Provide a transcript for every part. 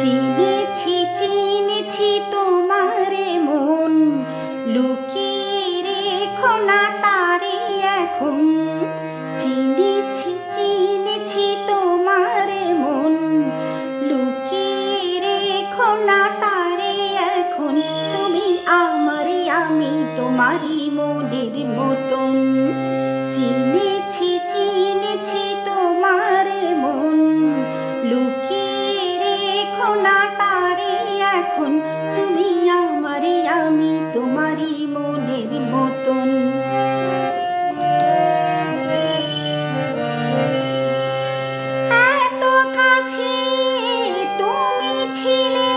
চিনেছি চিনেছি তোমারে মন, লুকিয়ে রেখো না তারে এখন। চিনেছি চিনেছি তোমারে মন, লুকিয়ে রেখো না তারে এখন। তুমি আমারই, আমি তোমারই মনের মতন। চিনেছি চিনেছি তোমারে মন, লুকিয়ে রেখো না তারে এখন। তুমি আমারই, আমি তোমারই মনের মতন। এত কাছে তুমি ছিলে,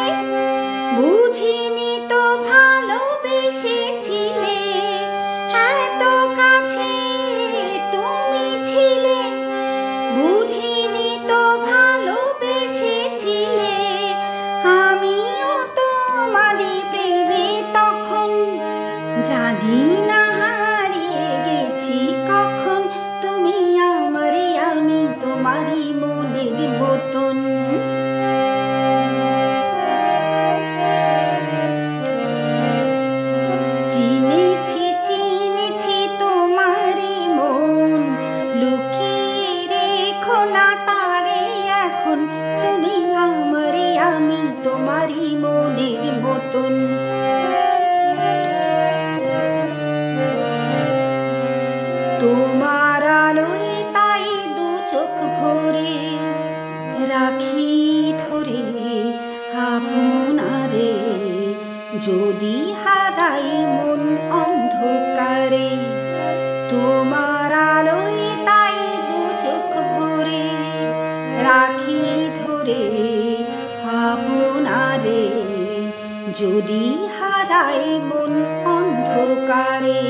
বুঝিনি তো ভালোবেসেছিলে। এত কাছে তুমি ছিলে, বুঝিনি তো ভালোবেসেছিলে। আমিও তোমারই প্রেমে তখন, জানি না হারিয়ে গেছি কখন। তুমি আমারই, আমি তোমারই মনের মতন। চিনেছি চিনেছি তোমারই মন, লুকিয়ে রেখো না তারে এখন। তুমি আমারই, আমি তোমারই মনের মতন। তোমার আলোয় তাই দু চোখ ভরে রাখি ধরে আপনারে। যদি হারাই মন অন্ধকারে, তোমার আলোয় তাই দু চোখ ভরে রাখি ধরে আপনারে। যদি হারাই মন অন্ধকারে।